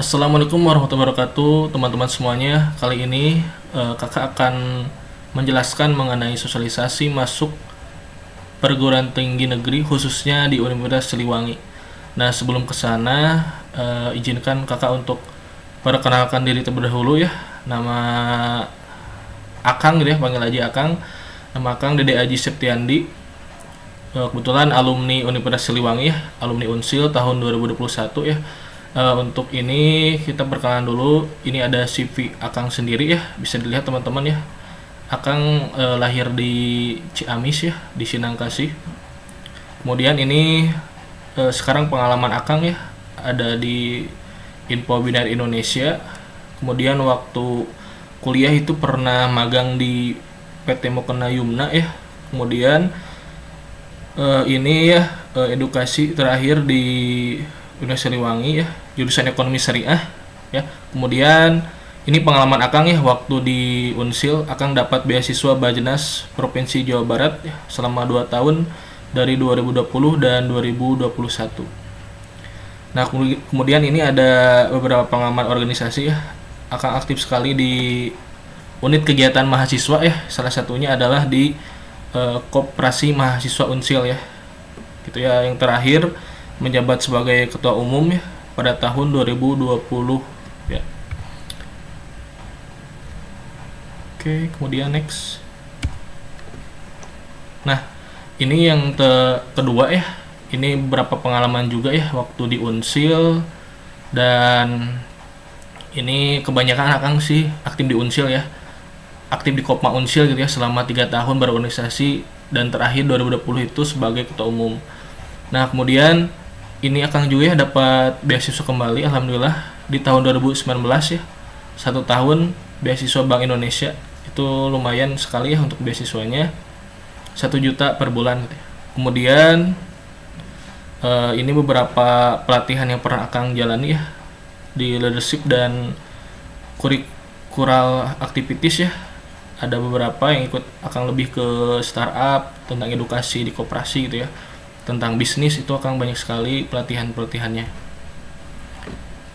Assalamualaikum warahmatullahi wabarakatuh, teman-teman semuanya. Kali ini kakak akan menjelaskan mengenai sosialisasi masuk perguruan tinggi negeri khususnya di Universitas Siliwangi. Nah, sebelum ke sana, izinkan kakak untuk perkenalkan diri terlebih dahulu ya. Nama Akang gitu ya, panggil aja Akang. Nama Akang Dede Aji Septiandi. Kebetulan alumni Universitas Siliwangi ya, alumni Unsil tahun 2021 ya. Untuk ini kita perkenalan dulu. Ini ada CV Akang sendiri ya, bisa dilihat teman-teman ya. Akang lahir di Ciamis ya, di Sinangkasih. Kemudian ini sekarang pengalaman Akang ya, ada di Info Binar Indonesia. Kemudian waktu kuliah itu pernah magang di PT Mokena Yumna ya. Kemudian ini ya edukasi terakhir di Universitas Siliwangi ya, jurusan ekonomi syariah ya. Kemudian ini pengalaman Akang ya, waktu di Unsil Akang dapat beasiswa Bajnas Provinsi Jawa Barat ya, selama 2 tahun dari 2020 dan 2021. Nah, kemudian ini ada beberapa pengalaman organisasi ya. Akang aktif sekali di unit kegiatan mahasiswa ya. Salah satunya adalah di Koperasi Mahasiswa Unsil ya. Gitu ya. Yang terakhir menjabat sebagai ketua umum ya pada tahun 2020 ya. Oke, kemudian next. Nah, ini yang kedua ya. Ini beberapa pengalaman juga ya waktu di Unsil, dan ini kebanyakan Akang sih aktif di Unsil ya. Aktif di Kopma Unsil gitu ya selama 3 tahun berorganisasi, dan terakhir 2020 itu sebagai ketua umum. Nah, kemudian ini Akang juga ya dapat beasiswa kembali alhamdulillah di tahun 2019 ya. 1 tahun beasiswa Bank Indonesia. Itu lumayan sekali ya untuk beasiswanya. 1 juta per bulan gitu ya. Kemudian ini beberapa pelatihan yang pernah Akang jalani ya di leadership dan kurikural activities ya. Ada beberapa yang ikut Akang lebih ke startup, tentang edukasi di koperasi gitu ya. Tentang bisnis itu Akang banyak sekali pelatihan-pelatihannya.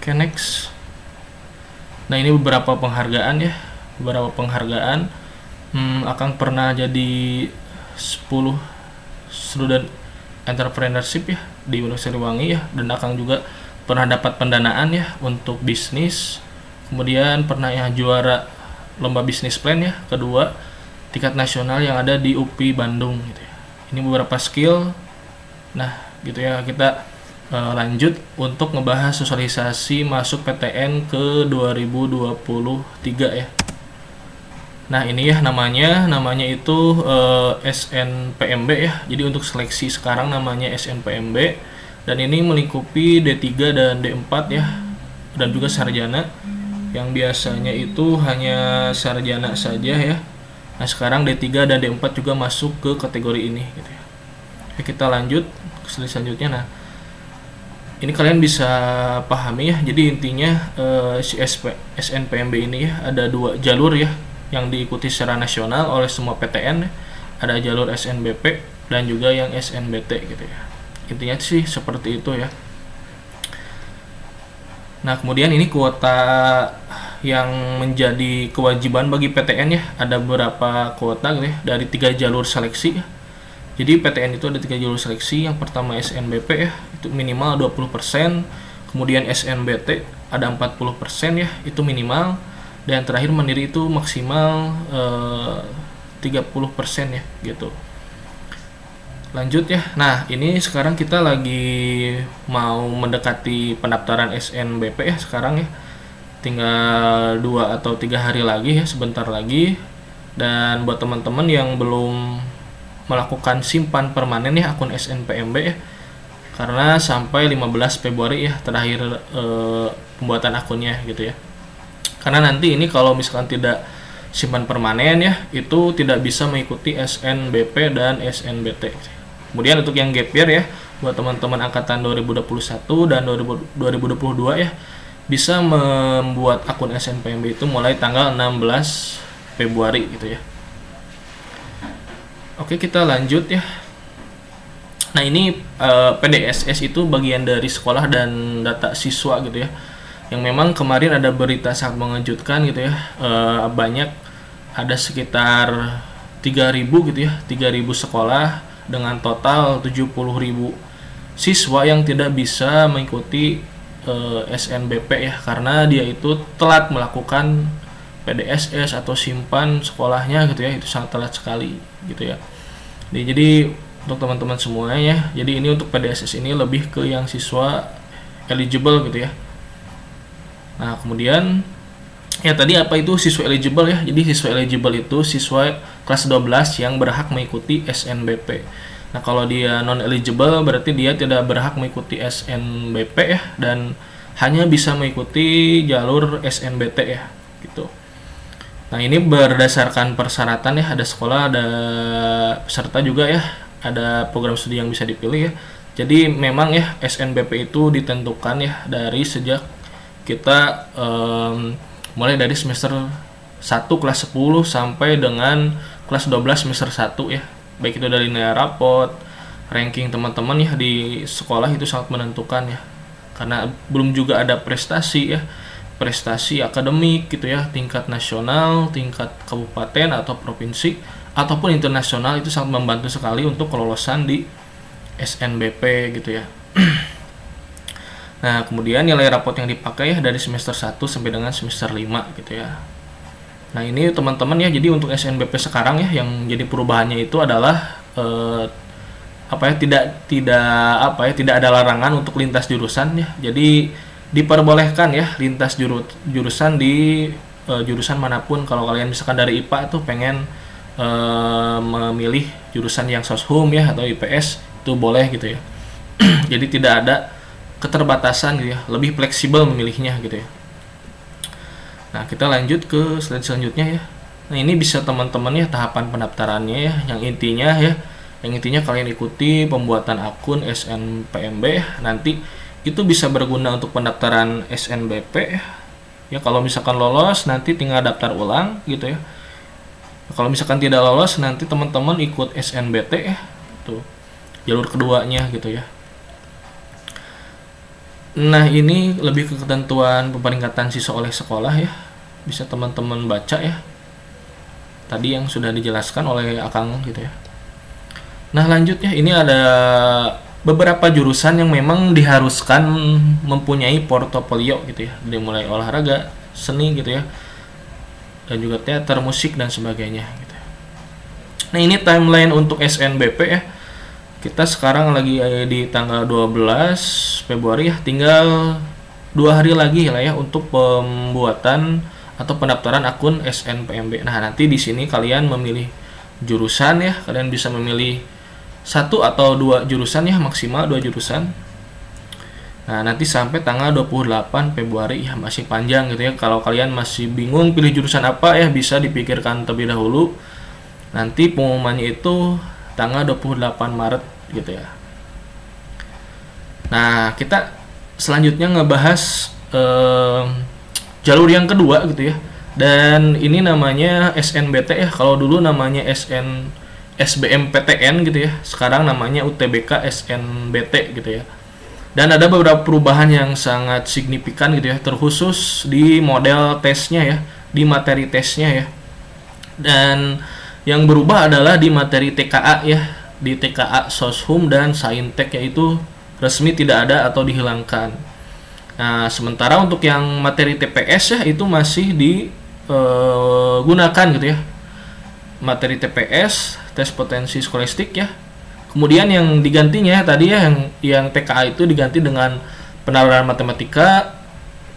Oke, next. Nah, ini beberapa penghargaan ya. Beberapa penghargaan. Akang pernah jadi 10 student entrepreneurship ya di Universitas Siliwangi ya, dan Akang juga pernah dapat pendanaan ya untuk bisnis. Kemudian pernah ya juara lomba bisnis plan ya, kedua tingkat nasional yang ada di UPI Bandung gitu ya. Ini beberapa skill. Nah, gitu ya, kita lanjut untuk ngebahas sosialisasi masuk PTN ke 2023 ya. Nah, ini ya namanya itu SNPMB ya. Jadi untuk seleksi sekarang namanya SNPMB, dan ini melingkupi D3 dan D4 ya, dan juga sarjana. Yang biasanya itu hanya sarjana saja ya. Nah, sekarang D3 dan D4 juga masuk ke kategori ini gitu ya. Oke, kita lanjut ke slide selanjutnya. Nah, ini kalian bisa pahami ya. Jadi intinya si SNPMB ini ya ada 2 jalur ya yang diikuti secara nasional oleh semua PTN ya. Ada jalur SNBP dan juga yang SNBT gitu ya. Intinya sih seperti itu ya. Nah, kemudian ini kuota yang menjadi kewajiban bagi PTN ya. Ada beberapa kuota gitu ya, dari 3 jalur seleksi ya. Jadi PTN itu ada 3 jalur seleksi. Yang pertama SNBP ya, itu minimal 20%. Kemudian SNBT ada 40% ya, itu minimal. Dan terakhir Mandiri itu maksimal 30% ya gitu. Lanjut ya. Nah, ini sekarang kita lagi mau mendekati pendaftaran SNBP ya sekarang ya. Tinggal 2 atau 3 hari lagi ya, sebentar lagi. Dan buat teman-teman yang belum melakukan simpan permanen ya akun SNPMB ya, karena sampai 15 Februari ya terakhir pembuatan akunnya gitu ya. Karena nanti ini kalau misalkan tidak simpan permanen ya, itu tidak bisa mengikuti SNBP dan SNBT. Kemudian untuk yang gap year ya, buat teman-teman angkatan 2021 dan 2022 ya, bisa membuat akun SNPMB itu mulai tanggal 16 Februari gitu ya. Oke, kita lanjut ya. Nah, ini PDSS itu bagian dari sekolah dan data siswa gitu ya. yang memang kemarin ada berita sangat mengejutkan gitu ya. Banyak, ada sekitar 3.000 gitu ya, 3.000 sekolah dengan total 70.000 siswa yang tidak bisa mengikuti SNBP ya, karena dia itu telat melakukan PDSS atau simpan sekolahnya gitu ya. Itu sangat telat sekali gitu ya. Jadi untuk teman-teman semuanya, jadi ini untuk PDSS ini lebih ke yang siswa eligible gitu ya. Nah kemudian ya tadi apa itu siswa eligible ya? Jadi siswa eligible itu siswa kelas 12 yang berhak mengikuti SNBP. Nah kalau dia non eligible berarti dia tidak berhak mengikuti SNBP ya, dan hanya bisa mengikuti jalur SNBT ya gitu. Nah ini berdasarkan persyaratan ya, ada sekolah, ada peserta juga ya, ada program studi yang bisa dipilih ya. Jadi memang ya SNBP itu ditentukan ya dari sejak kita mulai dari semester 1 kelas 10 sampai dengan kelas 12 semester 1 ya. Baik itu dari nilai rapot, ranking teman-teman ya di sekolah itu sangat menentukan ya. Karena belum juga ada prestasi ya, prestasi akademik gitu ya, tingkat nasional, tingkat kabupaten atau provinsi ataupun internasional, itu sangat membantu sekali untuk kelolosan di SNBP gitu ya. Nah, kemudian nilai rapot yang dipakai ya dari semester 1 sampai dengan semester 5 gitu ya. Nah, ini teman-teman ya, jadi untuk SNBP sekarang ya yang jadi perubahannya itu adalah tidak ada larangan untuk lintas jurusan ya. Jadi diperbolehkan ya lintas jurusan di jurusan manapun. Kalau kalian misalkan dari IPA tuh pengen memilih jurusan yang soshum ya atau IPS, itu boleh gitu ya. Jadi tidak ada keterbatasan gitu ya, lebih fleksibel memilihnya gitu ya. Nah kita lanjut ke slide selanjutnya ya. Nah ini bisa teman-teman ya tahapan pendaftarannya ya, yang intinya kalian ikuti pembuatan akun SNPMB ya. Nanti itu bisa berguna untuk pendaftaran SNBP ya. Ya kalau misalkan lolos nanti tinggal daftar ulang gitu ya. Kalau misalkan tidak lolos nanti teman-teman ikut SNBT ya, tuh jalur keduanya gitu ya. Nah ini lebih ke ketentuan pemeringkatan siswa oleh sekolah ya, bisa teman-teman baca ya tadi yang sudah dijelaskan oleh Akang gitu ya. Nah lanjut ya, ini ada beberapa jurusan yang memang diharuskan mempunyai portofolio gitu ya, dari mulai olahraga, seni gitu ya, dan juga teater, musik dan sebagainya gitu. Nah ini timeline untuk SNBP ya. Kita sekarang lagi di tanggal 12 Februari ya, tinggal 2 hari lagi lah ya untuk pembuatan atau pendaftaran akun SNPMB. Nah, nanti di sini kalian memilih jurusan ya, kalian bisa memilih 1 atau 2 jurusan ya, maksimal 2 jurusan. Nah, nanti sampai tanggal 28 Februari ya, masih panjang gitu ya. Kalau kalian masih bingung pilih jurusan apa ya, bisa dipikirkan terlebih dahulu. Nanti pengumumannya itu tanggal 28 Maret gitu ya. Nah kita selanjutnya ngebahas jalur yang kedua gitu ya, dan ini namanya SNBT ya. Kalau dulu namanya SBMPTN gitu ya, sekarang namanya UTBK SNBT gitu ya. Dan ada beberapa perubahan yang sangat signifikan gitu ya, terkhusus di model tesnya ya, di materi tesnya ya. Dan yang berubah adalah di materi TKA ya, di TKA Soshum dan Saintek yaitu resmi tidak ada atau dihilangkan. Nah, sementara untuk yang materi TPS ya itu masih digunakan gitu ya. Materi TPS, tes potensi skolastik ya. Kemudian yang digantinya tadi ya, yang TKA itu diganti dengan penalaran matematika,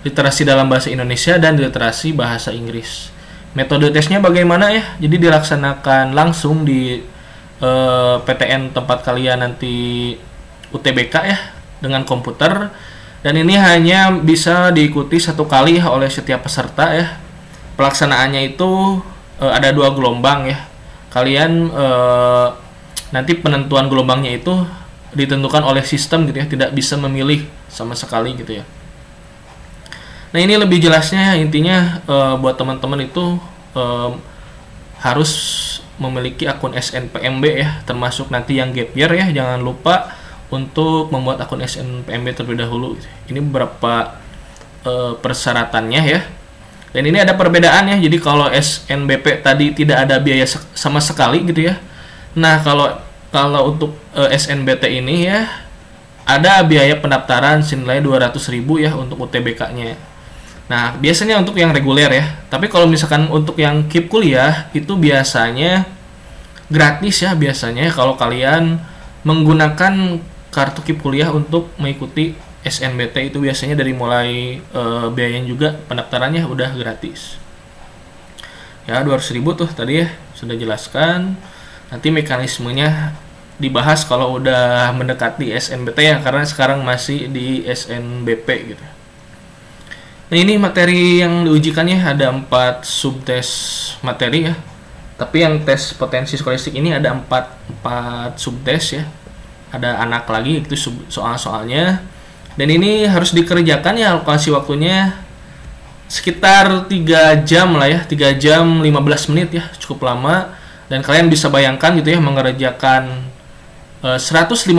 literasi dalam bahasa Indonesia dan literasi bahasa Inggris. Metode tesnya bagaimana ya? Jadi dilaksanakan langsung di PTN tempat kalian nanti UTBK ya, dengan komputer, dan ini hanya bisa diikuti 1 kali oleh setiap peserta ya. Pelaksanaannya itu ada 2 gelombang ya. Kalian nanti penentuan gelombangnya itu ditentukan oleh sistem gitu ya, tidak bisa memilih sama sekali gitu ya. Nah ini lebih jelasnya intinya buat teman-teman itu harus memiliki akun SNPMB ya, termasuk nanti yang gap year ya, jangan lupa untuk membuat akun SNPMB terlebih dahulu gitu. Ini beberapa persyaratannya ya. Dan ini ada perbedaan ya. Jadi kalau SNBP tadi tidak ada biaya sama sekali gitu ya. Nah, kalau untuk SNBT ini ya ada biaya pendaftaran senilai 200.000 ya untuk UTBK-nya. Nah, biasanya untuk yang reguler ya. Tapi kalau misalkan untuk yang KIP kuliah itu biasanya gratis ya, biasanya kalau kalian menggunakan kartu KIP kuliah untuk mengikuti SNBT itu biasanya dari mulai biayanya juga pendaftarannya udah gratis. Ya, 200.000 tuh tadi ya sudah jelaskan. Nanti mekanismenya dibahas kalau udah mendekati SNBT ya, karena sekarang masih di SNBP gitu. Nah, ini materi yang diujikannya ada 4 subtes materi ya. Tapi yang tes potensi skolastik ini ada 4 subtes ya. Ada anak lagi itu soal-soalnya. Dan ini harus dikerjakan ya, alokasi waktunya sekitar 3 jam lah ya, 3 jam 15 menit ya, cukup lama. Dan kalian bisa bayangkan gitu ya, mengerjakan 155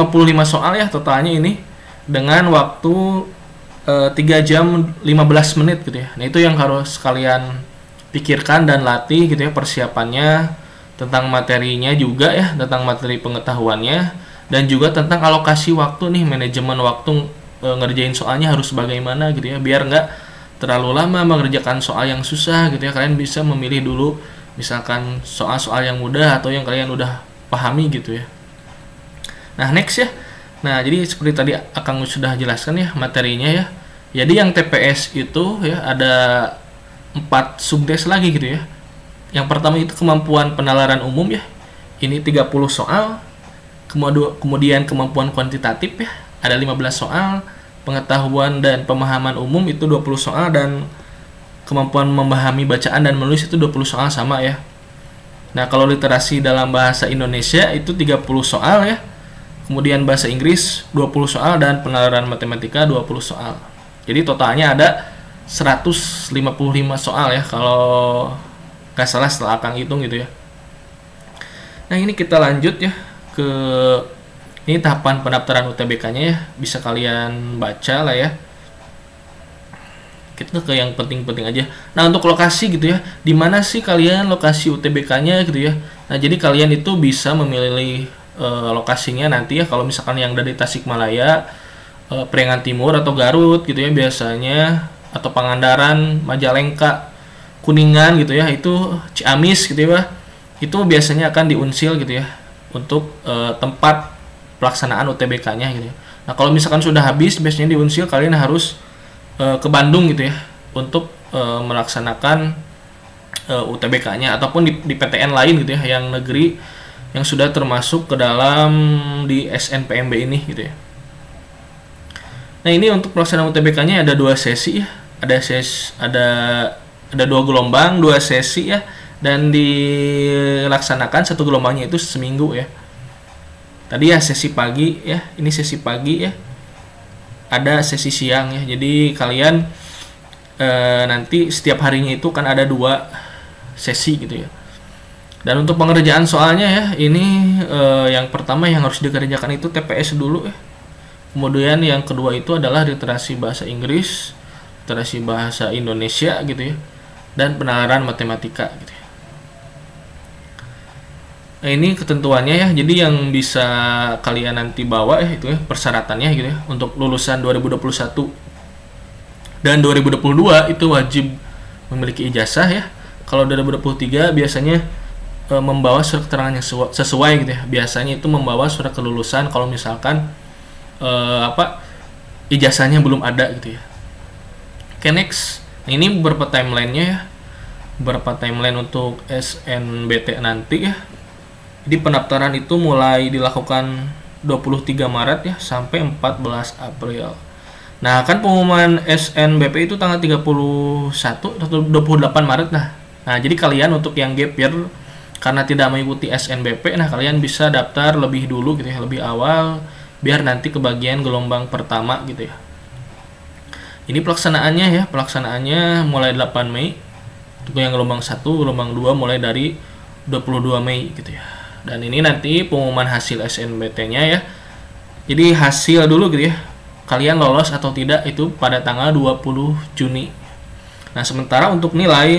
soal ya totalnya ini dengan waktu 3 jam 15 menit gitu ya. Nah, itu yang harus kalian pikirkan dan latih gitu ya, persiapannya tentang materinya juga ya, tentang materi pengetahuannya, dan juga tentang alokasi waktu nih, manajemen waktu ngerjain soalnya harus bagaimana gitu ya, biar nggak terlalu lama mengerjakan soal yang susah gitu ya. Kalian bisa memilih dulu misalkan soal-soal yang mudah atau yang kalian udah pahami gitu ya. Nah, next ya. Nah, jadi seperti tadi Akang sudah jelaskan ya materinya ya. Jadi yang TPS itu ya ada 4 subtes lagi gitu ya. Yang pertama itu kemampuan penalaran umum ya. Ini 30 soal. Kemudian kemampuan kuantitatif ya, ada 15 soal. Pengetahuan dan pemahaman umum itu 20 soal, dan kemampuan memahami bacaan dan menulis itu 20 soal sama ya. Nah, kalau literasi dalam bahasa Indonesia itu 30 soal ya. Kemudian bahasa Inggris 20 soal, dan penalaran matematika 20 soal. Jadi totalnya ada 155 soal ya kalau nggak salah setelah Akang hitung gitu ya. Nah, ini kita lanjut ya ke ini tahapan pendaftaran UTBK-nya ya. Bisa kalian baca lah ya. Kita ke yang penting-penting aja. Nah, untuk lokasi gitu ya. Di mana sih kalian lokasi UTBK-nya gitu ya. Nah, jadi kalian itu bisa memilih lokasinya nanti ya, kalau misalkan yang dari Tasikmalaya, Priangan Timur atau Garut gitu ya biasanya, atau Pangandaran, Majalengka, Kuningan gitu ya, itu Ciamis gitu ya, itu biasanya akan diunsil gitu ya untuk tempat pelaksanaan UTBK-nya gitu ya. Nah, kalau misalkan sudah habis biasanya diunsil, kalian harus ke Bandung gitu ya untuk melaksanakan UTBK-nya, ataupun di PTN lain gitu ya yang negeri yang sudah termasuk ke dalam di SNPMB ini gitu ya. Nah, ini untuk pelaksanaan UTBK-nya ada 2 sesi ya. Ada 2 gelombang, 2 sesi ya, dan dilaksanakan 1 gelombangnya itu seminggu ya. Tadi ya sesi pagi ya, ini sesi pagi ya. Ada sesi siang ya. Jadi kalian nanti setiap harinya itu kan ada 2 sesi gitu ya. Dan untuk pengerjaan soalnya ya, ini yang pertama yang harus dikerjakan itu TPS dulu ya. Kemudian yang kedua itu adalah literasi bahasa Inggris, literasi bahasa Indonesia gitu ya, dan penalaran matematika gitu ya. Nah, ini ketentuannya ya. Jadi yang bisa kalian nanti bawa ya itu ya persyaratannya gitu ya. Untuk lulusan 2021 dan 2022 itu wajib memiliki ijazah ya. Kalau 2023 biasanya membawa surat keterangan yang sesuai gitu ya. Biasanya itu membawa surat kelulusan kalau misalkan ijazahnya belum ada gitu ya. Oke, next. Nah, ini beberapa timelinenya ya. Beberapa timeline untuk SNBT nanti ya. Jadi pendaftaran itu mulai dilakukan 23 Maret ya sampai 14 April. Nah, kan pengumuman SNBP itu tanggal 31 atau 28 Maret nah. Nah, jadi kalian untuk yang gap year karena tidak mengikuti SNBP, nah kalian bisa daftar lebih dulu gitu ya, lebih awal, biar nanti kebagian gelombang pertama gitu ya. Ini pelaksanaannya ya, pelaksanaannya mulai 8 Mei untuk yang gelombang 1, gelombang 2 mulai dari 22 Mei gitu ya. Dan ini nanti pengumuman hasil SNBT-nya ya. Jadi hasil dulu gitu ya. kalian lolos atau tidak itu pada tanggal 20 Juni. Nah, sementara untuk nilai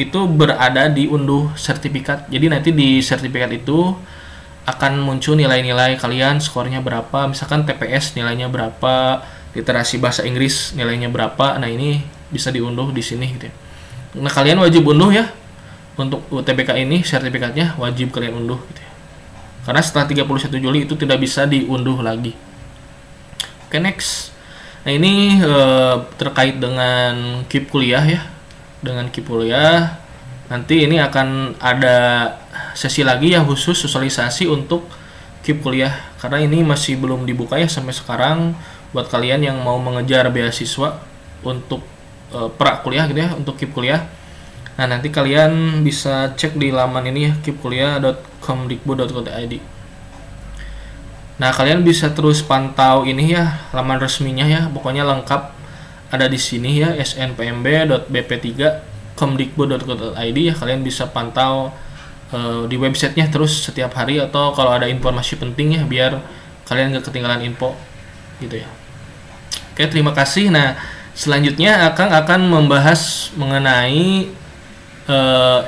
itu berada di unduh sertifikat. Jadi nanti di sertifikat itu akan muncul nilai-nilai kalian, skornya berapa, misalkan TPS nilainya berapa, literasi bahasa Inggris nilainya berapa. Nah, ini bisa diunduh di sini gitu ya. Nah, kalian wajib unduh ya. Untuk UTBK ini sertifikatnya wajib kalian unduh gitu ya. Karena setelah 31 Juli itu tidak bisa diunduh lagi. Oke, next. Nah, ini terkait dengan KIP kuliah ya. Dengan KIP kuliah, nanti ini akan ada sesi lagi yang khusus sosialisasi untuk KIP kuliah. Karena ini masih belum dibuka ya sampai sekarang buat kalian yang mau mengejar beasiswa untuk pra kuliah gitu ya, untuk KIP kuliah. Nah, nanti kalian bisa cek di laman ini ya, kipkuliah.kemdikbud.go.id. Nah, kalian bisa terus pantau ini ya, laman resminya ya, pokoknya lengkap ada di sini ya, snpmb.bp3kemdikbud.go.id ya. Kalian bisa pantau di websitenya terus setiap hari, atau kalau ada informasi penting ya, biar kalian gak ketinggalan info gitu ya. Oke, terima kasih. Nah, selanjutnya akan membahas mengenai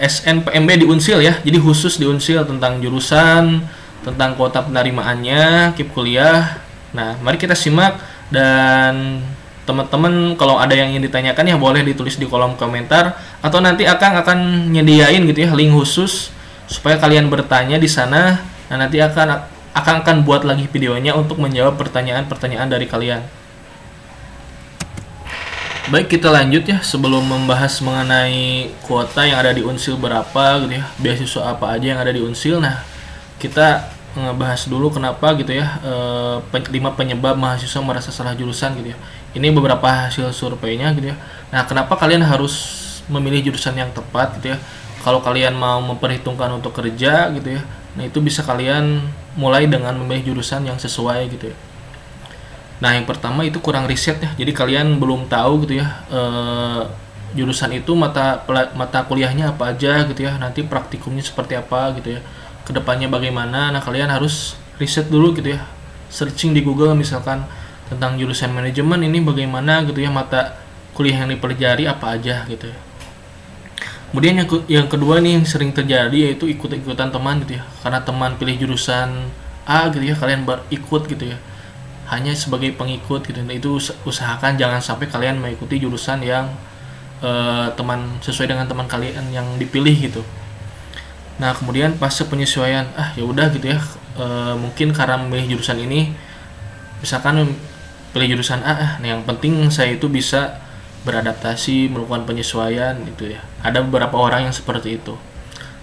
SNPMB di Unsil ya. Jadi khusus di Unsil tentang jurusan, tentang kuota penerimaannya, KIP kuliah. Nah, mari kita simak, dan teman-teman kalau ada yang ingin ditanyakan ya boleh ditulis di kolom komentar, atau nanti akan nyediain gitu ya link khusus supaya kalian bertanya di sana. Nah, nanti akan buat lagi videonya untuk menjawab pertanyaan-pertanyaan dari kalian. Baik, kita lanjut ya. Sebelum membahas mengenai kuota yang ada di Unsil berapa gitu ya, beasiswa apa aja yang ada di Unsil. Nah, kita ngebahas dulu kenapa gitu ya 5 penyebab mahasiswa merasa salah jurusan gitu ya. Ini beberapa hasil surveinya gitu ya. Nah, kenapa kalian harus memilih jurusan yang tepat gitu ya? Kalau kalian mau memperhitungkan untuk kerja gitu ya, nah itu bisa kalian mulai dengan memilih jurusan yang sesuai gitu ya. Nah, yang pertama itu kurang riset ya. Jadi kalian belum tahu gitu ya jurusan itu mata kuliahnya apa aja gitu ya, nanti praktikumnya seperti apa gitu ya, kedepannya bagaimana. Nah, kalian harus riset dulu gitu ya, searching di Google misalkan tentang jurusan manajemen ini bagaimana gitu ya, mata kuliah yang dipelajari apa aja gitu ya. Kemudian yang kedua nih yang sering terjadi yaitu ikut-ikutan teman gitu ya. Karena teman pilih jurusan A gitu ya, kalian ikut gitu ya, hanya sebagai pengikut gitu. Nah, itu usahakan jangan sampai kalian mengikuti jurusan yang sesuai dengan teman kalian yang dipilih gitu. Nah, kemudian fase penyesuaian, ya udah gitu ya, mungkin karena memilih jurusan ini, misalkan pilih jurusan A, nah yang penting saya itu bisa beradaptasi, melakukan penyesuaian gitu ya. Ada beberapa orang yang seperti itu.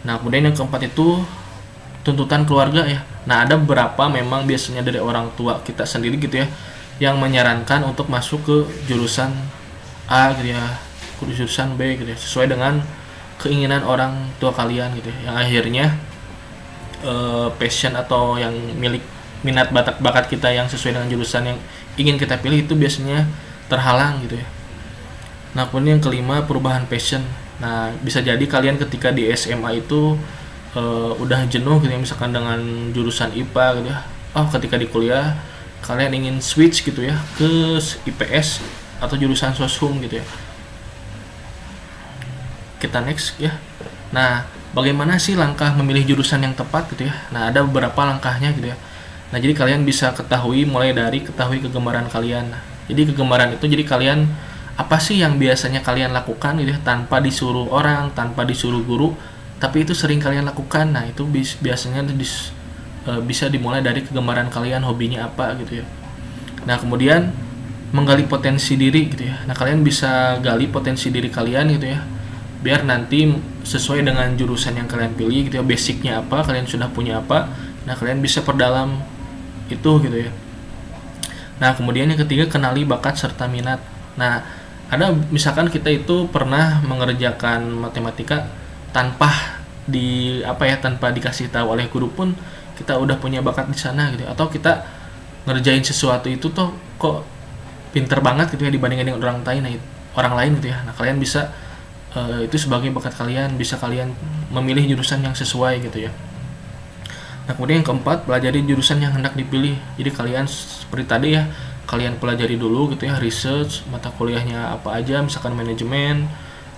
Nah, kemudian yang keempat itu tuntutan keluarga ya. Nah, ada beberapa memang biasanya dari orang tua kita sendiri gitu ya, yang menyarankan untuk masuk ke jurusan A gitu ya, ke jurusan B gitu ya, sesuai dengan keinginan orang tua kalian gitu ya, yang akhirnya passion atau yang minat bakat kita yang sesuai dengan jurusan yang ingin kita pilih itu biasanya terhalang gitu ya. Nah, kemudian yang kelima perubahan passion. Nah, bisa jadi kalian ketika di SMA itu udah jenuh gitu ya, misalkan dengan jurusan IPA gitu ya. Ketika di kuliah kalian ingin switch gitu ya ke IPS atau jurusan soshum gitu ya. Kita next ya. Nah, bagaimana sih langkah memilih jurusan yang tepat gitu ya? Nah, ada beberapa langkahnya gitu ya. Nah, jadi kalian bisa ketahui mulai dari ketahui kegemaran kalian. Nah, jadi kegemaran itu jadi kalian apa sih yang biasanya kalian lakukan gitu ya, tanpa disuruh orang, tanpa disuruh guru, tapi itu sering kalian lakukan. Nah, itu biasanya bisa dimulai dari kegemaran kalian, hobinya apa gitu ya. Nah, kemudian menggali potensi diri gitu ya. Nah, kalian bisa gali potensi diri kalian gitu ya, biar nanti sesuai dengan jurusan yang kalian pilih gitu ya, basicnya apa, kalian sudah punya apa, nah kalian bisa perdalam itu gitu ya. Nah, kemudian yang ketiga kenali bakat serta minat. Nah, ada misalkan kita itu pernah mengerjakan matematika tanpa tanpa dikasih tahu oleh guru pun kita udah punya bakat di sana gitu, atau kita ngerjain sesuatu itu tuh kok pinter banget gitu ya dibandingkan dengan orang lain gitu ya. Nah, kalian bisa itu sebagai bakat kalian, bisa kalian memilih jurusan yang sesuai gitu ya. Nah, kemudian yang keempat, pelajari jurusan yang hendak dipilih. Jadi kalian seperti tadi ya, kalian pelajari dulu gitu ya, research mata kuliahnya apa aja, misalkan manajemen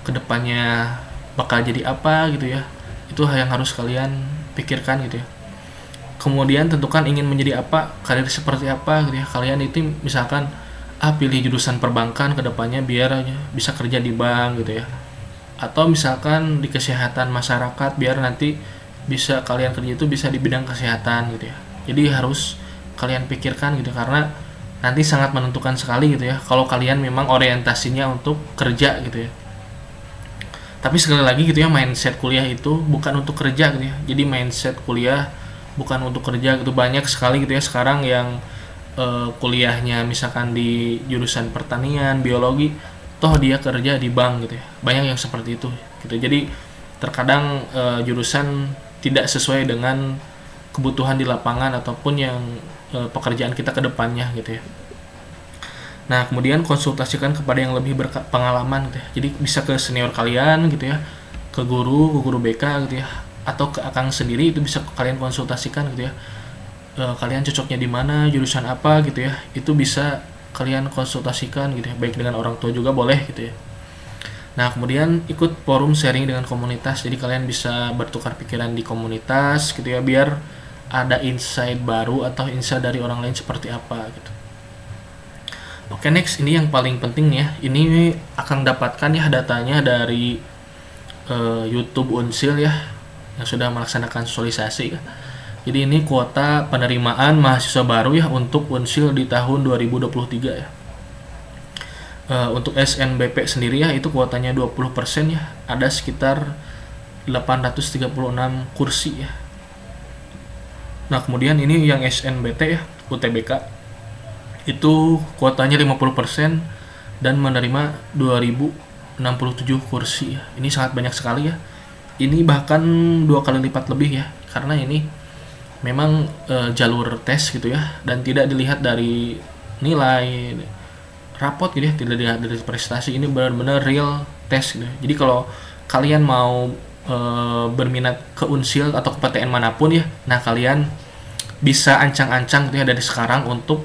kedepannya bakal jadi apa gitu ya, itu yang harus kalian pikirkan gitu ya. Kemudian tentukan ingin menjadi apa, karir seperti apa gitu ya. Kalian itu misalkan pilih jurusan perbankan kedepannya biar bisa kerja di bank gitu ya, atau misalkan di kesehatan masyarakat biar nanti bisa kalian kerja itu bisa di bidang kesehatan gitu ya. Jadi harus kalian pikirkan gitu, karena nanti sangat menentukan sekali gitu ya kalau kalian memang orientasinya untuk kerja gitu ya. Tapi sekali lagi gitu ya, mindset kuliah itu bukan untuk kerja gitu ya. Jadi mindset kuliah bukan untuk kerja gitu. Banyak sekali gitu ya sekarang yang kuliahnya misalkan di jurusan pertanian, biologi, toh dia kerja di bank gitu ya. Banyak yang seperti itu gitu. Jadi terkadang jurusan tidak sesuai dengan kebutuhan di lapangan ataupun yang pekerjaan kita ke depannya gitu ya. Nah, kemudian konsultasikan kepada yang lebih berpengalaman gitu ya. Jadi bisa ke senior kalian gitu ya, ke guru BK gitu ya, atau ke akang sendiri, itu bisa kalian konsultasikan gitu ya. Kalian cocoknya di mana, jurusan apa gitu ya. Itu bisa kalian konsultasikan gitu ya, baik dengan orang tua juga boleh gitu ya. Nah, kemudian ikut forum sharing dengan komunitas. Jadi kalian bisa bertukar pikiran di komunitas gitu ya, biar ada insight baru atau insight dari orang lain seperti apa gitu. Oke, next, ini yang paling penting ya. Ini akan dapatkan ya datanya dari YouTube Unsil ya, yang sudah melaksanakan sosialisasi ya. Jadi ini kuota penerimaan mahasiswa baru ya untuk Unsil di tahun 2023 ya. Untuk SNBP sendiri ya, itu kuotanya 20% ya. Ada sekitar 836 kursi ya. Nah, kemudian ini yang SNBT ya, UTBK, itu kuotanya 50% dan menerima 2067 kursi ya. Ini sangat banyak sekali ya. Ini bahkan 2 kali lipat lebih ya, karena ini memang jalur tes gitu ya, dan tidak dilihat dari nilai rapot gitu ya, tidak dilihat dari prestasi. Ini benar-benar real tes gitu. Jadi kalau kalian mau berminat ke Unsil atau ke PTN manapun ya, nah kalian bisa ancang-ancang gitu ya dari sekarang untuk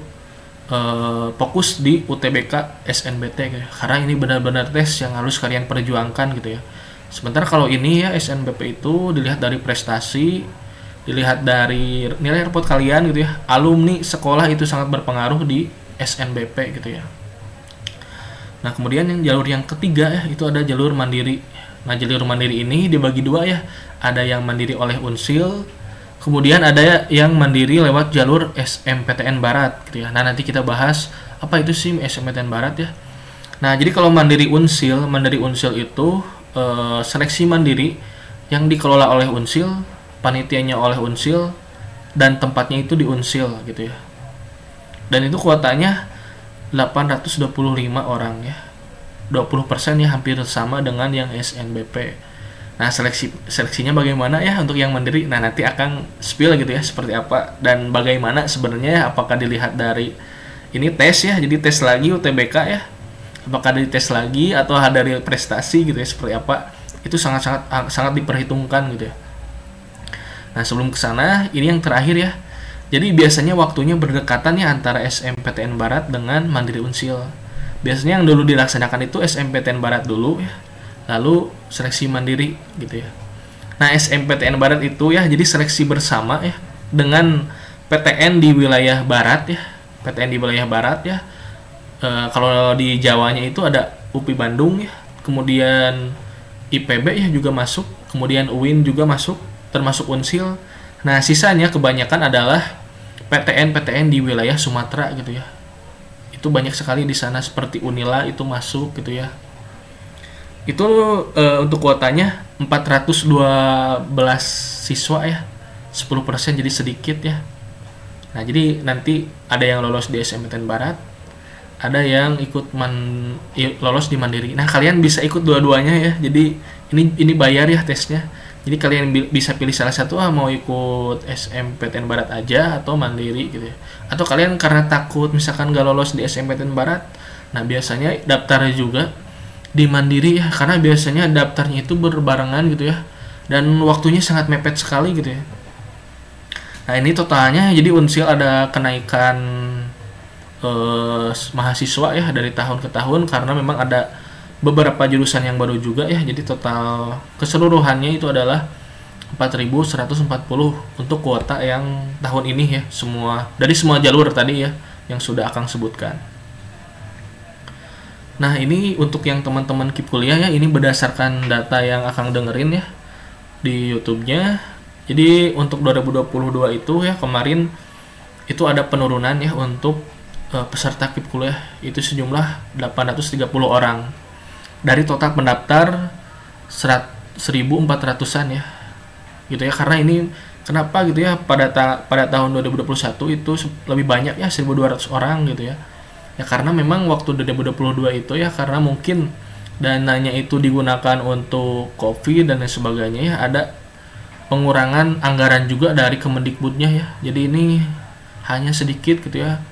fokus di UTBK SNBT gitu ya. Karena ini benar-benar tes yang harus kalian perjuangkan gitu ya. Sementara kalau ini ya SNBP itu dilihat dari prestasi, dilihat dari nilai rapot kalian gitu ya. Alumni sekolah itu sangat berpengaruh di SNBP gitu ya. Nah, kemudian yang jalur yang ketiga ya, itu ada jalur mandiri. Nah, jalur mandiri ini dibagi dua ya. Ada yang mandiri oleh Unsil, kemudian ada yang mandiri lewat jalur SMPTN Barat gitu ya. Nah, nanti kita bahas apa itu sih SMPTN Barat ya. Nah, jadi kalau mandiri Unsil itu seleksi mandiri yang dikelola oleh Unsil, panitianya oleh Unsil, dan tempatnya itu di Unsil gitu ya. Dan itu kuotanya 825 orang ya. 20% ya, hampir sama dengan yang SNBP. Nah, seleksinya bagaimana ya untuk yang mandiri? Nah, nanti akan spill gitu ya seperti apa dan bagaimana sebenarnya, apakah dilihat dari ini tes ya, jadi tes lagi UTBK ya. Apakah dari tes lagi atau dari prestasi gitu ya, seperti apa? Itu sangat diperhitungkan gitu ya. Nah, sebelum ke sana, ini yang terakhir ya. Jadi biasanya waktunya berdekatan ya antara SMPTN Barat dengan Mandiri Unsil. Biasanya yang dulu dilaksanakan itu SMPTN Barat dulu ya, lalu seleksi mandiri gitu ya. Nah, SMPTN Barat itu ya jadi seleksi bersama ya dengan PTN di wilayah Barat ya. PTN di wilayah Barat ya. Kalau di Jawanya itu ada UPI Bandung ya, kemudian IPB ya juga masuk, kemudian UIN juga masuk, termasuk Unsil. Nah, sisanya kebanyakan adalah PTN di wilayah Sumatera gitu ya. Itu banyak sekali di sana, seperti Unila itu masuk gitu ya. Itu untuk kuotanya 412 siswa ya, 10% jadi sedikit ya. Nah, jadi nanti ada yang lolos di SMPTN Barat, ada yang ikut lolos di Mandiri. Nah, kalian bisa ikut dua-duanya ya. Jadi ini bayar ya tesnya. Jadi kalian bisa pilih salah satu, mau ikut SMPTN Barat aja atau Mandiri gitu ya. Atau kalian karena takut misalkan gak lolos di SMPTN Barat, nah biasanya daftar juga di Mandiri ya, karena biasanya daftarnya itu berbarengan gitu ya, dan waktunya sangat mepet sekali gitu ya. Nah, ini totalnya jadi Unsil ada kenaikan mahasiswa ya dari tahun ke tahun, karena memang ada beberapa jurusan yang baru juga ya. Jadi total keseluruhannya itu adalah 4.140 untuk kuota yang tahun ini ya, semua dari semua jalur tadi ya yang sudah Akang sebutkan. Nah, ini untuk yang teman-teman KIP kuliah ya, ini berdasarkan data yang Akang dengerin ya di YouTube-nya. Jadi untuk 2022 itu ya, kemarin itu ada penurunan ya untuk peserta KIP kuliah itu sejumlah 830 orang dari total pendaftar 1.400-an ya gitu ya. Karena ini kenapa gitu ya, pada tahun 2021 itu lebih banyak ya, 1.200 orang gitu ya. Ya karena memang waktu 2022 itu ya, karena mungkin dananya itu digunakan untuk COVID dan lain sebagainya ya, ada pengurangan anggaran juga dari Kemendikbudnya ya. Jadi ini hanya sedikit gitu ya,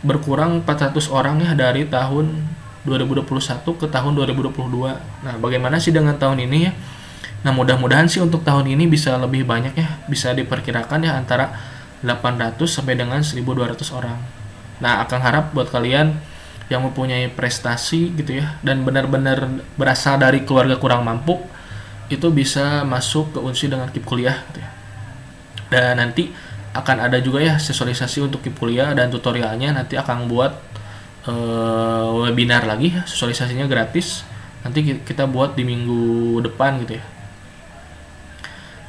berkurang 400 orang ya dari tahun 2021 ke tahun 2022. Nah, bagaimana sih dengan tahun ini ya? Nah, mudah-mudahan sih untuk tahun ini bisa lebih banyak ya, bisa diperkirakan ya antara 800 sampai dengan 1.200 orang. Nah, Akang harap buat kalian yang mempunyai prestasi gitu ya, dan benar-benar berasal dari keluarga kurang mampu, itu bisa masuk ke Unsri dengan KIP kuliah gitu ya. Dan nanti akan ada juga ya sosialisasi untuk KIP kuliah, dan tutorialnya nanti Akang buat webinar lagi ya, sosialisasinya gratis. Nanti kita buat di minggu depan gitu ya.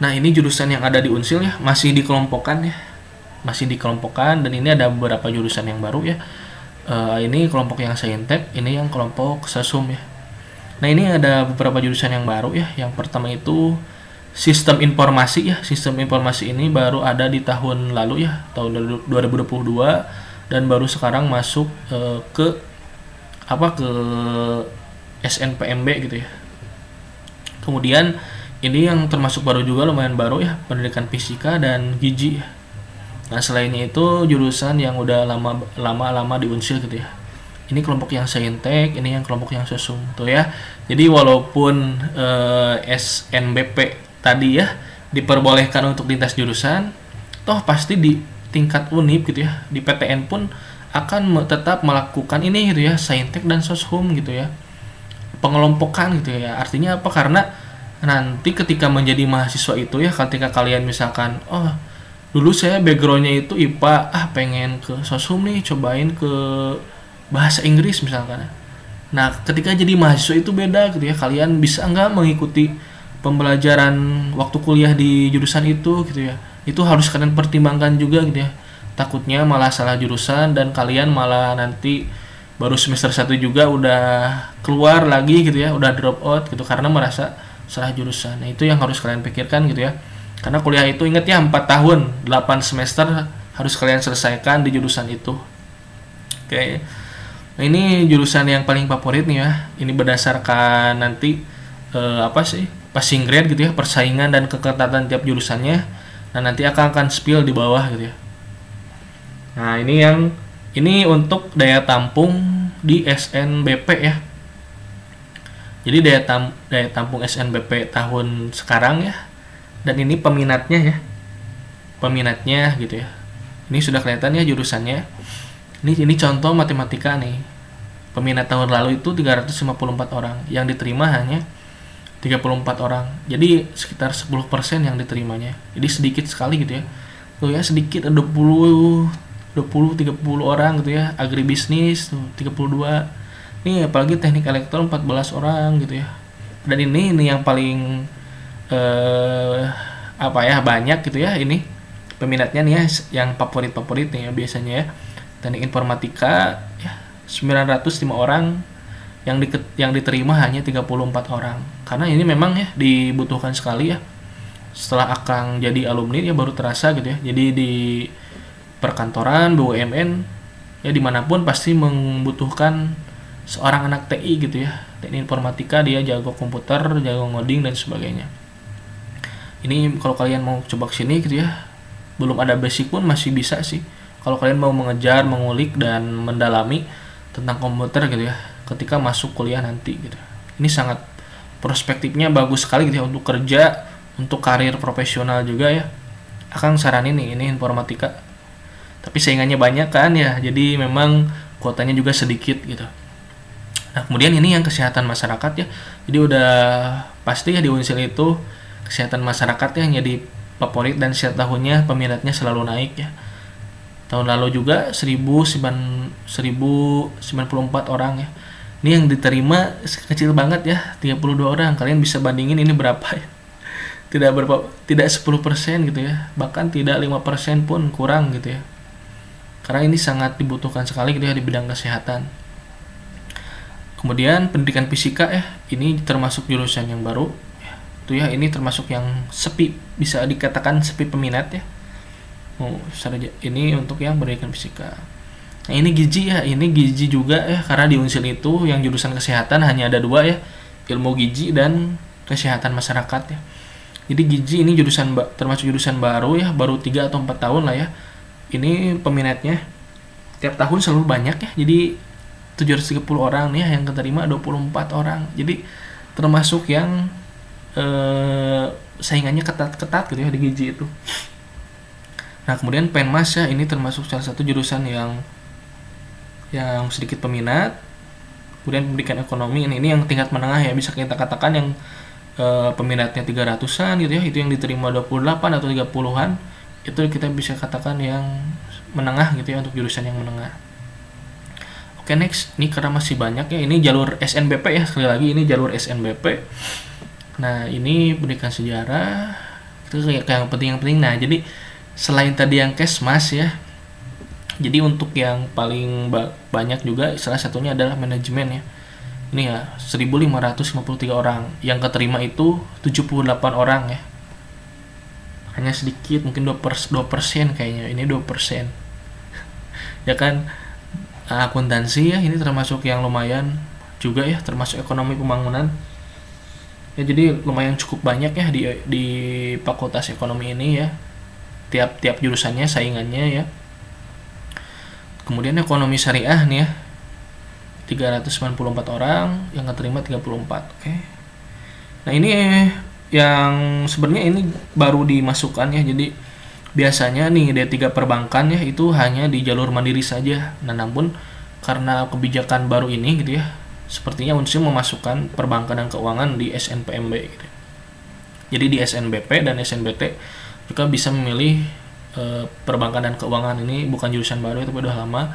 Nah, ini jurusan yang ada di Unsil ya, masih dikelompokkan ya. Masih dikelompokkan, dan ini ada beberapa jurusan yang baru ya. Ini kelompok yang Saintek, ini yang kelompok Sasum ya. Nah, ini ada beberapa jurusan yang baru ya. Yang pertama itu Sistem Informasi ya. Sistem Informasi ini baru ada di tahun lalu ya, tahun 2022, dan baru sekarang masuk ke SNPMB gitu ya. Kemudian ini yang termasuk baru juga, lumayan baru ya, Pendidikan Fisika dan Gizi ya. Nah, selainnya itu jurusan yang udah lama di Unsil gitu ya. Ini kelompok yang Saintek, ini yang kelompok yang Sesum tuh ya. Jadi walaupun SNBP tadi ya diperbolehkan untuk lintas jurusan, toh pasti di tingkat Unip gitu ya, di PTN pun akan tetap melakukan ini gitu ya, Saintek dan Soshum gitu ya, pengelompokan gitu ya. Artinya apa? Karena nanti ketika menjadi mahasiswa itu ya, ketika kalian misalkan, oh dulu saya backgroundnya itu IPA, pengen ke Soshum nih, cobain ke bahasa Inggris misalkan. Nah, ketika jadi mahasiswa itu beda gitu ya, kalian bisa nggak mengikuti pembelajaran waktu kuliah di jurusan itu gitu ya. Itu harus kalian pertimbangkan juga gitu ya. Takutnya malah salah jurusan dan kalian malah nanti baru semester 1 juga udah keluar lagi gitu ya, udah drop out gitu karena merasa salah jurusan. Nah, itu yang harus kalian pikirkan gitu ya. Karena kuliah itu ingat ya, 4 tahun, 8 semester harus kalian selesaikan di jurusan itu. Oke. Nah, ini jurusan yang paling favorit nih ya. Ini berdasarkan nanti passing grade gitu ya, persaingan dan keketatan tiap jurusannya. Nah, nanti akan spill di bawah gitu ya. Nah, ini untuk daya tampung di SNBP ya. Jadi daya tampung SNBP tahun sekarang ya. Dan ini peminatnya ya. Peminatnya gitu ya. Ini sudah kelihatan ya jurusannya. Ini contoh matematika nih. Peminat tahun lalu itu 354 orang. Yang diterima hanya 34 orang. Jadi sekitar 10% yang diterimanya. Jadi sedikit sekali gitu ya. Tuh ya, sedikit, 20 30 orang gitu ya. Agribisnis tuh 32. Nih apalagi teknik elektro 14 orang gitu ya. Dan ini yang paling banyak gitu ya, ini peminatnya nih ya, yang favorit nih ya biasanya ya. Teknik informatika ya 905 orang, yang diterima hanya 34 orang. Karena ini memang ya dibutuhkan sekali ya. Setelah Akang jadi alumni ya baru terasa gitu ya. Jadi di perkantoran, BUMN ya dimanapun pasti membutuhkan seorang anak TI gitu ya. Teknik informatika, dia jago komputer, jago ngoding dan sebagainya. Ini kalau kalian mau coba kesini gitu ya, belum ada basic pun masih bisa sih. Kalau kalian mau mengejar, mengulik dan mendalami tentang komputer gitu ya, ketika masuk kuliah nanti gitu. Ini sangat perspektifnya bagus sekali gitu ya, untuk kerja, untuk karir profesional juga ya. Akang saranin nih, ini informatika. Tapi saingannya banyak kan ya, jadi memang kuotanya juga sedikit gitu. Nah, kemudian ini yang kesehatan masyarakat ya. Jadi udah pasti ya di Unsil itu kesehatan masyarakat yang jadi favorit, dan setiap tahunnya peminatnya selalu naik ya. Tahun lalu juga 1094 orang ya. Ini yang diterima kecil banget ya, 32 orang. Kalian bisa bandingin ini berapa ya? Tidak 10% gitu ya. Bahkan tidak 5% pun kurang gitu ya. Karena ini sangat dibutuhkan sekali gitu ya di bidang kesehatan. Kemudian pendidikan fisika ya, ini termasuk jurusan yang baru. Itu ya, ini termasuk yang sepi, bisa dikatakan sepi peminat ya. Ini untuk yang pendidikan fisika. Nah, ini gizi ya, ini gizi juga ya, karena di Unsil itu yang jurusan kesehatan hanya ada 2 ya, ilmu gizi dan kesehatan masyarakat ya. Jadi gizi ini termasuk jurusan baru ya, baru 3 atau 4 tahun lah ya. Ini peminatnya tiap tahun selalu banyak ya. Jadi 730 orang nih yang keterima 24 orang. Jadi termasuk yang saingannya ketat-ketat gitu ya di gizi itu. Nah, kemudian Penmas ya, ini termasuk salah satu jurusan yang sedikit peminat. Kemudian pendidikan ekonomi ini yang tingkat menengah ya, bisa kita katakan yang peminatnya 300-an gitu ya, itu yang diterima 28 atau 30-an, itu kita bisa katakan yang menengah gitu ya, untuk jurusan yang menengah. Oke, next, ini karena masih banyak ya, ini jalur SNBP ya, sekali lagi ini jalur SNBP. Nah, ini pendidikan sejarah, itu kayak yang penting. Nah, jadi selain tadi yang Kesmas ya, jadi untuk yang paling banyak juga salah satunya adalah manajemen ya. Ini ya 1553 orang, yang keterima itu 78 orang ya. Hanya sedikit, mungkin 2% kayaknya, ini 2%. Ya kan, akuntansi ya, ini termasuk yang lumayan juga ya, termasuk ekonomi pembangunan. Ya, jadi lumayan cukup banyak ya di fakultas ekonomi ini ya. Tiap jurusannya saingannya ya. Kemudian ekonomi syariah nih ya, 394 orang, yang keterima 34. Oke. Nah, ini yang sebenarnya ini baru dimasukkan ya. Jadi biasanya nih D3 perbankan ya, itu hanya di jalur mandiri saja. Nah, namun karena kebijakan baru ini gitu ya, sepertinya Unsil memasukkan perbankan dan keuangan di SNPMB gitu. Jadi di SNBP dan SNBT juga bisa memilih perbankan dan keuangan. Ini bukan jurusan baru, tapi udah lama.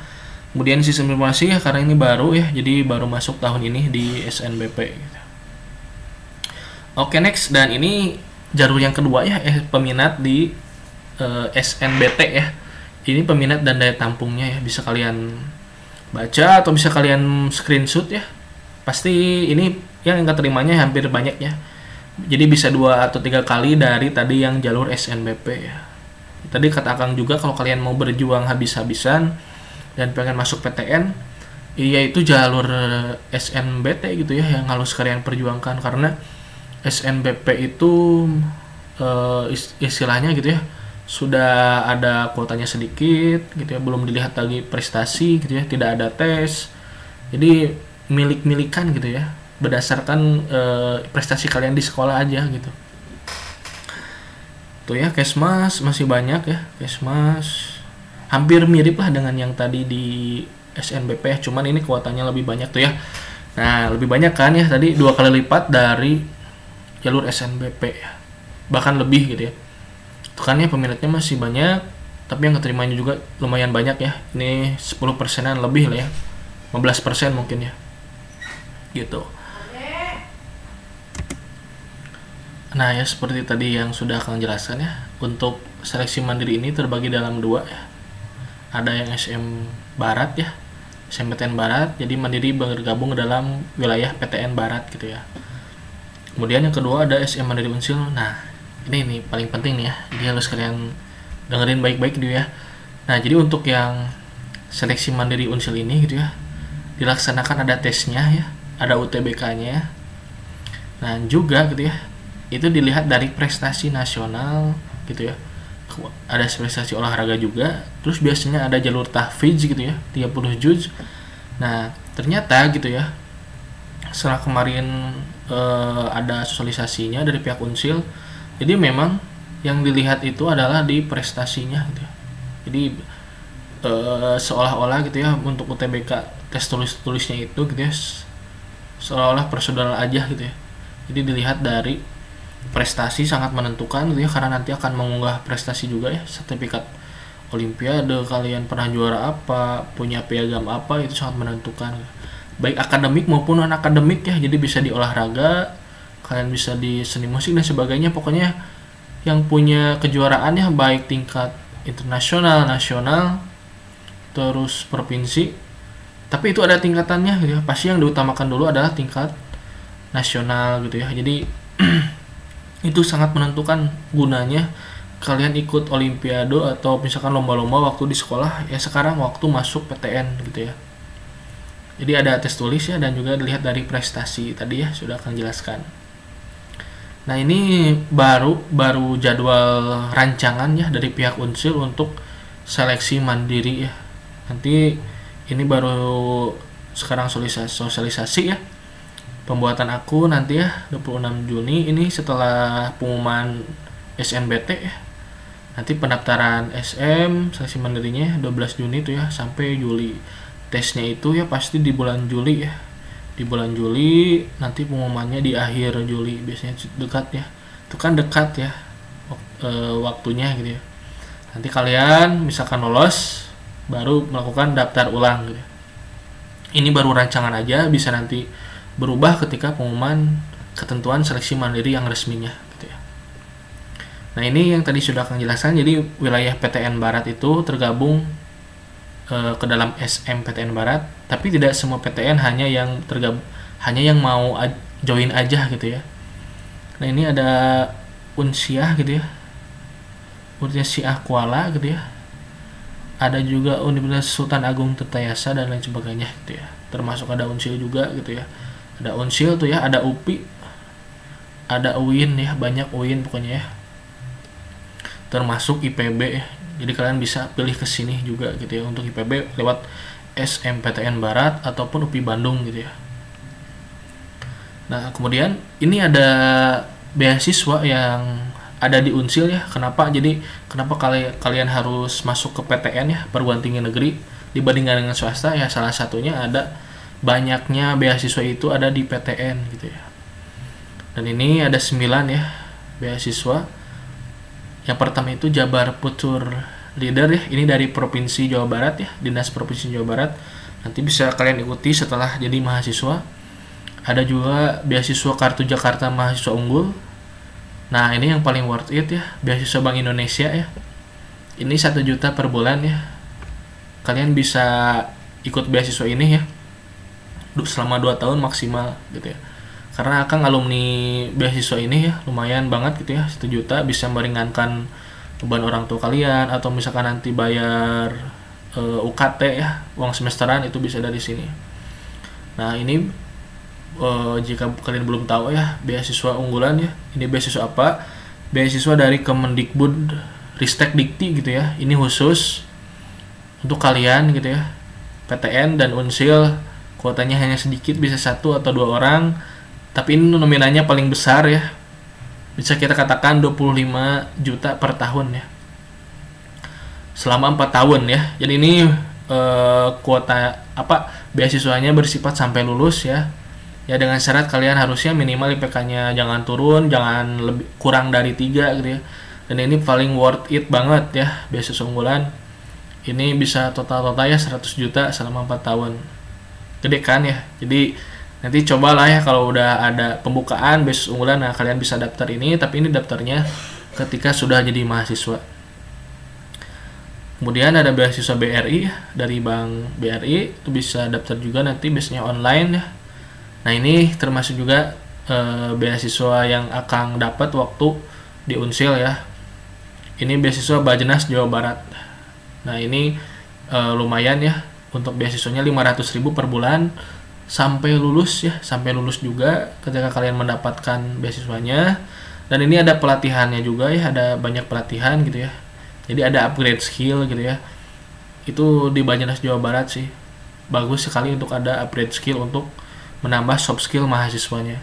Kemudian sistem informasi ya, karena ini baru ya, jadi baru masuk tahun ini di SNBP gitu. Oke, next, dan ini jalur yang kedua ya, peminat di SNBT ya. Ini peminat dan daya tampungnya ya, bisa kalian baca atau bisa kalian screenshot ya. Pasti ini yang keterimanya hampir banyak ya. Jadi bisa 2 atau 3 kali dari tadi yang jalur SNBP ya. Tadi kata Akang juga, kalau kalian mau berjuang habis-habisan dan pengen masuk PTN, yaitu jalur SNBT gitu ya, yang harus kalian perjuangkan. Karena SNBP itu istilahnya gitu ya, sudah ada kuotanya sedikit gitu ya, belum dilihat lagi prestasi gitu ya, tidak ada tes. Jadi milik-milikan gitu ya, berdasarkan prestasi kalian di sekolah aja gitu. Tuh ya, Kesmas masih banyak ya. Kesmas hampir mirip lah dengan yang tadi di SNBP, cuman ini kuotanya lebih banyak tuh ya. Nah, lebih banyak kan ya, tadi 2 kali lipat dari jalur SNBP ya, bahkan lebih gitu ya. Tuh kan ya, peminatnya masih banyak, tapi yang keterimanya juga lumayan banyak ya. Ini 10%-an lebih lah ya, 15% mungkin ya, gitu. Nah ya, seperti tadi yang sudah Kang jelaskan ya, untuk seleksi mandiri ini terbagi dalam 2 ya. Ada yang SM Barat ya, SMPTN Barat, jadi mandiri bergabung dalam wilayah PTN Barat gitu ya. Kemudian yang kedua ada SM Mandiri Unsil. Nah, ini paling penting nih ya, jadi harus kalian dengerin baik-baik gitu ya. Nah, jadi untuk yang seleksi mandiri Unsil ini gitu ya, dilaksanakan ada tesnya ya, ada UTBK-nya. Nah, juga gitu ya, itu dilihat dari prestasi nasional gitu ya, ada prestasi olahraga juga. Terus biasanya ada jalur tahfidz gitu ya, 30 juz. Nah, ternyata gitu ya, setelah kemarin ada sosialisasinya dari pihak Unsil, jadi memang yang dilihat itu adalah di prestasinya gitu ya. Jadi seolah-olah gitu ya untuk UTBK tes tulisnya itu gitu ya seolah-olah prosedural aja gitu ya. Jadi dilihat dari prestasi sangat menentukan gitu ya, karena nanti akan mengunggah prestasi juga ya, sertifikat olimpiade, kalian pernah juara apa, punya piagam apa, itu sangat menentukan baik akademik maupun non akademik ya. Jadi bisa di olahraga, kalian bisa di seni musik dan sebagainya, pokoknya yang punya kejuaraan ya baik tingkat internasional, nasional, terus provinsi, tapi itu ada tingkatannya gitu ya. Pasti yang diutamakan dulu adalah tingkat nasional gitu ya. Jadi itu sangat menentukan gunanya kalian ikut olimpiade atau misalkan lomba-lomba waktu di sekolah ya, sekarang waktu masuk PTN gitu ya. Jadi ada tes tulis ya, dan juga dilihat dari prestasi tadi ya, sudah akan jelaskan. Nah ini baru jadwal rancangan ya dari pihak Unsil untuk seleksi mandiri ya. Nanti ini baru sekarang sosialisasi ya, pembuatan akun nanti ya 26 Juni ini setelah pengumuman SNBT ya. Nanti pendaftaran SM seleksi mandirinya 12 Juni itu ya sampai Juli. Tesnya itu ya pasti di bulan Juli ya. Di bulan Juli, nanti pengumumannya di akhir Juli, biasanya dekat ya. Itu kan dekat ya waktunya gitu ya. Nanti kalian misalkan lolos baru melakukan daftar ulang gitu ya. Ini baru rancangan aja, bisa nanti berubah ketika pengumuman ketentuan seleksi mandiri yang resminya gitu ya. Nah ini yang tadi sudah akan jelaskan, jadi wilayah PTN Barat itu tergabung ke dalam SMPTN Barat, tapi tidak semua PTN hanya yang mau join aja gitu ya. Nah ini ada Unsiah gitu ya, Unsiah Kuala gitu ya, ada juga Universitas Sultan Agung Tirtayasa dan lain sebagainya gitu ya, termasuk ada Unsil juga gitu ya, ada Unsil tuh ya, ada UPI, ada UIN ya, banyak UIN pokoknya ya, termasuk IPB ya. Jadi kalian bisa pilih ke sini juga gitu ya, untuk IPB lewat SMPTN Barat ataupun UPI Bandung gitu ya. Nah, kemudian ini ada beasiswa yang ada di Unsil ya. Kenapa kalian harus masuk ke PTN ya, perguruan tinggi negeri dibandingkan dengan swasta ya? Salah satunya ada banyaknya beasiswa itu ada di PTN gitu ya. Dan ini ada 9 ya beasiswa. Yang pertama itu Jabar Future Leader ya, ini dari Provinsi Jawa Barat ya, Dinas Provinsi Jawa Barat. Nanti bisa kalian ikuti setelah jadi mahasiswa. Ada juga beasiswa Kartu Jakarta Mahasiswa Unggul. Nah ini yang paling worth it ya, beasiswa Bank Indonesia ya. Ini 1 juta per bulan ya. Kalian bisa ikut beasiswa ini ya, selama 2 tahun maksimal gitu ya. Karena Akang alumni beasiswa ini ya, lumayan banget gitu ya, 1 juta bisa meringankan beban orang tua kalian, atau misalkan nanti bayar UKT ya, uang semesteran, itu bisa dari sini. Nah ini jika kalian belum tahu ya, beasiswa unggulan ya, ini beasiswa apa? Beasiswa dari Kemendikbud Ristek Dikti gitu ya, ini khusus untuk kalian gitu ya, PTN dan Unsil, kuotanya hanya sedikit, bisa 1 atau 2 orang. Tapi ini nominalnya paling besar ya, bisa kita katakan 25 juta per tahun ya, selama 4 tahun ya. Jadi ini kuota beasiswanya bersifat sampai lulus ya. Ya dengan syarat kalian harusnya minimal IPK-nya jangan turun, jangan kurang dari 3 gitu ya. Dan ini paling worth it banget ya, beasiswa unggulan. Ini bisa total ya 100 juta selama 4 tahun. Gede kan ya. Jadi nanti cobalah ya kalau udah ada pembukaan beasiswa unggulan, nah kalian bisa daftar ini, tapi ini daftarnya ketika sudah jadi mahasiswa. Kemudian ada beasiswa BRI ya, dari Bank BRI, itu bisa daftar juga nanti, biasanya online ya. Nah ini termasuk juga beasiswa yang Akang dapat waktu di Unsil ya. Ini beasiswa Bajnas Jawa Barat. Nah ini lumayan ya, untuk beasiswanya 500.000 per bulan sampai lulus ya, sampai lulus juga ketika kalian mendapatkan beasiswanya. Dan ini ada pelatihannya juga ya, ada banyak pelatihan gitu ya. Jadi ada upgrade skill gitu ya. Itu di Bajnas Jawa Barat sih, bagus sekali untuk ada upgrade skill untuk menambah soft skill mahasiswanya.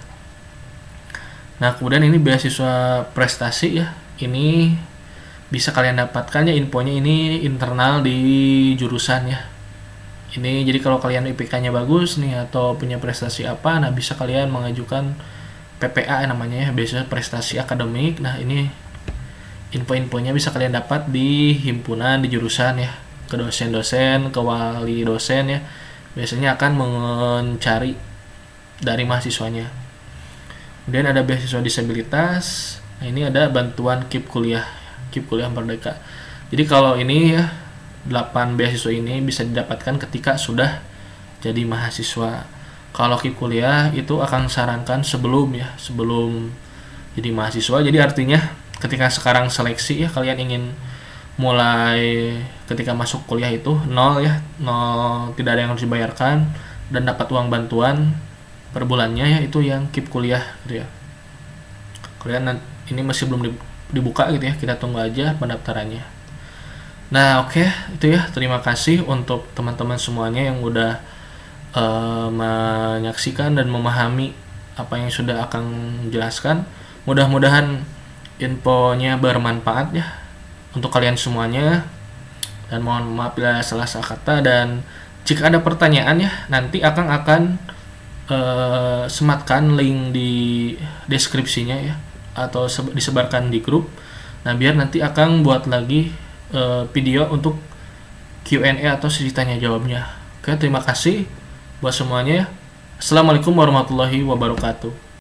Nah kemudian ini beasiswa prestasi ya, ini bisa kalian dapatkan ya, infonya ini internal di jurusan ya. Ini jadi kalau kalian IPK-nya bagus nih atau punya prestasi apa, nah bisa kalian mengajukan PPA namanya ya, beasiswa prestasi akademik. Nah ini info-infonya bisa kalian dapat di himpunan di jurusan ya, ke dosen-dosen, ke wali dosen ya, biasanya akan mencari dari mahasiswanya. Kemudian ada beasiswa disabilitas. Nah ini ada bantuan KIP kuliah Merdeka. Jadi kalau ini ya 8 beasiswa ini bisa didapatkan ketika sudah jadi mahasiswa. Kalau KIP kuliah itu akan sarankan sebelum jadi mahasiswa. Jadi artinya ketika sekarang seleksi ya, kalian ingin mulai ketika masuk kuliah itu nol, tidak ada yang harus dibayarkan dan dapat uang bantuan per bulannya ya, itu yang KIP kuliah gitu ya. Kalian ini masih belum dibuka gitu ya, kita tunggu aja pendaftarannya. Nah oke, itu ya, terima kasih untuk teman-teman semuanya yang udah menyaksikan dan memahami apa yang sudah akan jelaskan. Mudah-mudahan infonya bermanfaat ya untuk kalian semuanya, dan mohon maaf bila salah-salah kata, dan jika ada pertanyaan ya, nanti akan sematkan link di deskripsinya ya, atau disebarkan di grup. Nah biar nanti akan buat lagi video untuk Q&A atau sesi tanya jawabnya. Oke, terima kasih buat semuanya. Assalamualaikum warahmatullahi wabarakatuh.